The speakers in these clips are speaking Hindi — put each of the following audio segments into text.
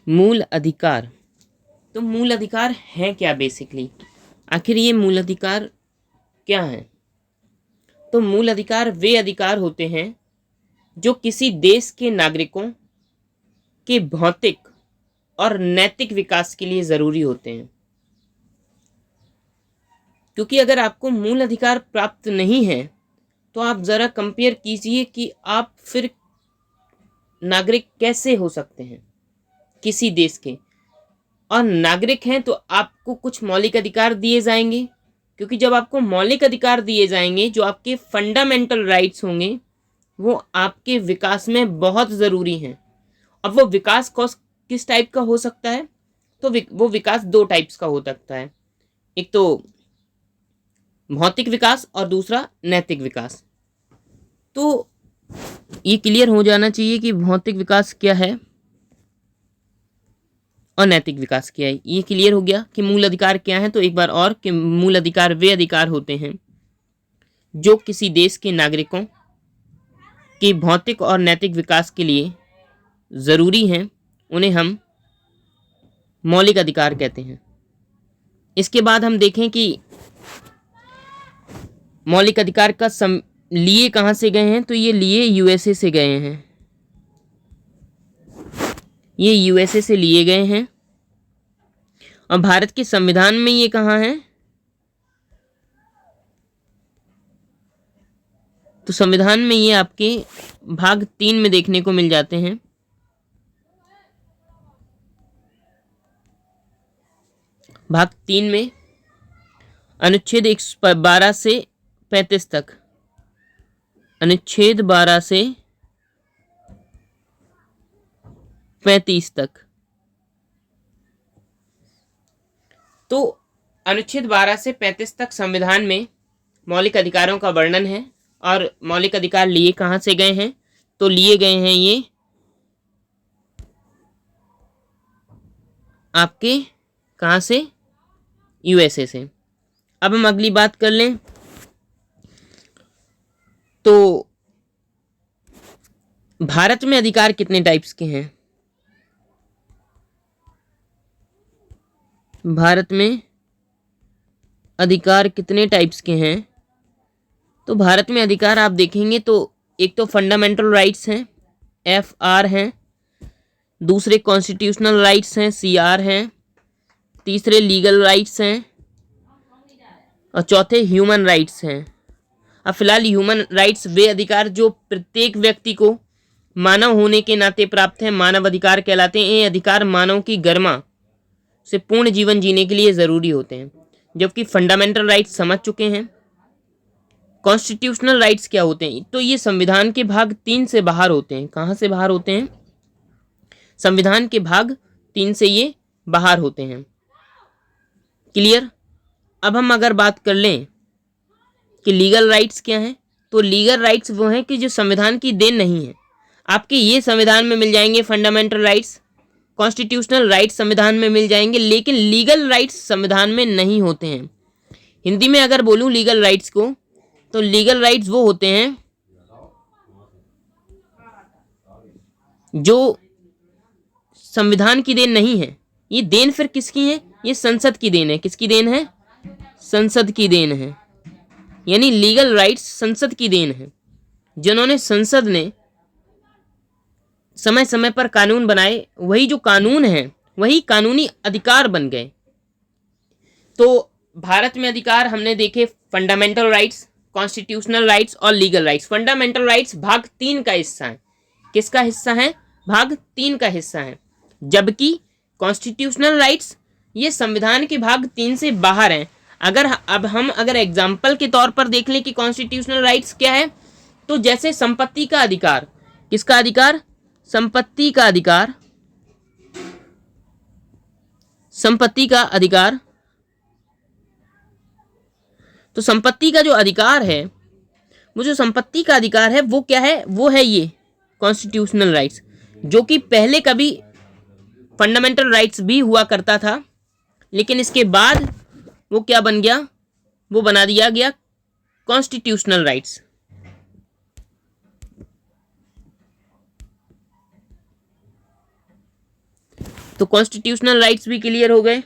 मूल अधिकार। तो मूल अधिकार है क्या बेसिकली, आखिर ये मूल अधिकार क्या है? तो मूल अधिकार वे अधिकार होते हैं जो किसी देश के नागरिकों के भौतिक और नैतिक विकास के लिए जरूरी होते हैं। क्योंकि अगर आपको मूल अधिकार प्राप्त नहीं है तो आप जरा कंपेयर कीजिए कि आप फिर नागरिक कैसे हो सकते हैं किसी देश के। और नागरिक हैं तो आपको कुछ मौलिक अधिकार दिए जाएंगे, क्योंकि जब आपको मौलिक अधिकार दिए जाएंगे जो आपके फंडामेंटल राइट्स होंगे वो आपके विकास में बहुत ज़रूरी हैं। अब वो विकास किस टाइप का हो सकता है? तो वो विकास दो टाइप्स का हो सकता है, एक तो भौतिक विकास और दूसरा नैतिक विकास। तो ये क्लियर हो जाना चाहिए कि भौतिक विकास क्या है और नैतिक विकास क्या है। ये क्लियर हो गया कि मूल अधिकार क्या है। तो एक बार और कि मूल अधिकार वे अधिकार होते हैं जो किसी देश के नागरिकों के भौतिक और नैतिक विकास के लिए ज़रूरी हैं, उन्हें हम मौलिक अधिकार कहते हैं। इसके बाद हम देखें कि मौलिक अधिकार का लिए कहाँ से गए हैं। तो ये लिए यूएसए से गए हैं, ये यूएसए से लिए गए हैं। और भारत के संविधान में ये कहाँ है? तो संविधान में ये आपके भाग 3 में देखने को मिल जाते हैं। भाग 3 में अनुच्छेद 12 से 35 तक, अनुच्छेद 12 से 35 तक। तो अनुच्छेद 12 से 35 तक संविधान में मौलिक अधिकारों का वर्णन है। और मौलिक अधिकार लिए कहाँ से गए हैं? तो लिए गए हैं ये आपके कहाँ से? यूएसए से। अब हम अगली बात कर लें तो भारत में अधिकार कितने टाइप्स के हैं? भारत में अधिकार कितने टाइप्स के हैं? तो भारत में अधिकार आप देखेंगे तो एक तो फंडामेंटल राइट्स हैं, FR हैं, दूसरे कॉन्स्टिट्यूशनल राइट्स हैं, CR हैं, तीसरे लीगल राइट्स हैं और चौथे ह्यूमन राइट्स हैं। अब फिलहाल ह्यूमन राइट्स वे अधिकार जो प्रत्येक व्यक्ति को मानव होने के नाते प्राप्त हैं, मानव अधिकार कहलाते हैं। ये अधिकार मानव की गरिमा से पूर्ण जीवन जीने के लिए ज़रूरी होते हैं। जबकि फंडामेंटल राइट्स समझ चुके हैं। कॉन्स्टिट्यूशनल राइट्स क्या होते हैं? तो ये संविधान के भाग 3 से बाहर होते हैं। कहाँ से बाहर होते हैं? संविधान के भाग 3 से ये बाहर होते हैं। क्लियर? अब हम अगर बात कर लें कि लीगल राइट्स क्या हैं, तो लीगल राइट्स वो हैं कि जो संविधान की देन नहीं है। आपके ये संविधान में मिल जाएंगे फंडामेंटल राइट्स, कॉन्स्टिट्यूशनल राइट्स संविधान में मिल जाएंगे, लेकिन लीगल राइट्स संविधान में नहीं होते हैं। हिंदी में अगर बोलूँ लीगल राइट्स को, तो लीगल राइट्स वो होते हैं जो संविधान की देन नहीं है। ये देन फिर किसकी है? ये संसद की देन है। किसकी देन है? संसद की देन है। यानी लीगल राइट्स संसद की देन है, जिन्होंने संसद ने समय समय पर कानून बनाए, वही जो कानून है वही कानूनी अधिकार बन गए। तो भारत में अधिकार हमने देखे फंडामेंटल राइट्स, कॉन्स्टिट्यूशनल राइट्स और लीगल राइट्स। फंडामेंटल राइट्स भाग 3 का हिस्सा है। किसका हिस्सा है? भाग 3 का हिस्सा है। जबकि कॉन्स्टिट्यूशनल राइट्स ये संविधान के भाग 3 से बाहर हैं। अगर एग्जाम्पल के तौर पर देख लें कि कॉन्स्टिट्यूशनल राइट्स क्या है, तो जैसे संपत्ति का अधिकार। किसका अधिकार? संपत्ति का अधिकार। संपत्ति का अधिकार। तो संपत्ति का जो अधिकार है, वो जो संपत्ति का अधिकार है वो क्या है? वो है ये कॉन्स्टिट्यूशनल राइट्स, जो कि पहले कभी फंडामेंटल राइट्स भी हुआ करता था, लेकिन इसके बाद वो क्या बन गया? वो बना दिया गया कॉन्स्टिट्यूशनल राइट्स। तो कॉन्स्टिट्यूशनल राइट्स भी क्लियर हो गए।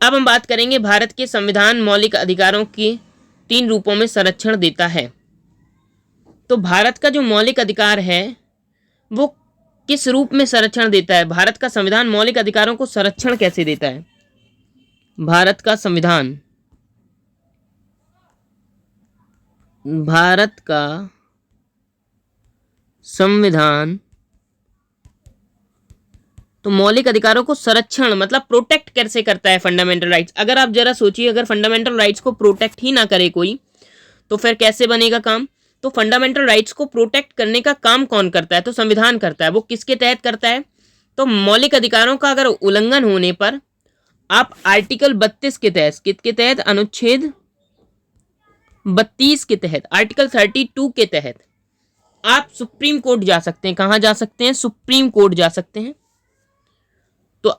अब हम बात करेंगे भारत के संविधान मौलिक अधिकारों के 3 रूपों में संरक्षण देता है। तो भारत का जो मौलिक अधिकार है वो किस रूप में संरक्षण देता है? भारत का संविधान मौलिक अधिकारों को संरक्षण कैसे देता है? भारत का संविधान तो मौलिक अधिकारों को संरक्षण मतलब प्रोटेक्ट कैसे करता है? Fundamental rights. अगर आप जरा सोचिए, अगर फंडामेंटल राइट्स को प्रोटेक्ट ही ना करे कोई तो फिर कैसे बनेगा काम? तो फंडामेंटल राइट्स को प्रोटेक्ट करने का काम कौन करता है? तो संविधान करता है। वो किसके तहत करता है? तो मौलिक अधिकारों का अगर उल्लंघन होने पर आप आर्टिकल 32 के तहत, किसके तहत? अनुच्छेद 32 के तहत, आर्टिकल 32 के तहत आप सुप्रीम कोर्ट जा सकते हैं। कहां जा सकते हैं? सुप्रीम कोर्ट जा सकते हैं। तो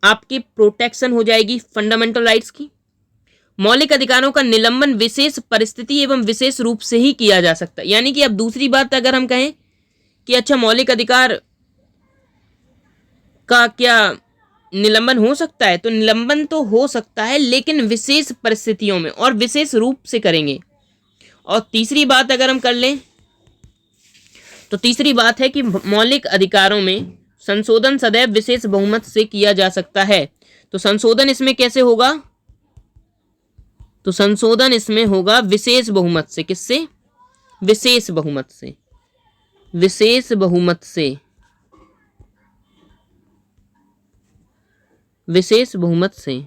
आपकी प्रोटेक्शन हो जाएगी फंडामेंटल राइट्स की। मौलिक अधिकारों का निलंबन विशेष परिस्थिति एवं विशेष रूप से ही किया जा सकता है। यानी कि अब दूसरी बात अगर हम कहें कि अच्छा मौलिक अधिकार का क्या निलंबन हो सकता है, तो निलंबन तो हो सकता है लेकिन विशेष परिस्थितियों में और विशेष रूप से करेंगे। और तीसरी बात अगर हम कर लें तो तीसरी बात है कि मौलिक अधिकारों में संशोधन सदैव विशेष बहुमत से किया जा सकता है। तो संशोधन इसमें कैसे होगा? तो संशोधन इसमें होगा विशेष बहुमत से। किससे? विशेष बहुमत से। विशेष बहुमत से। विशेष बहुमत से।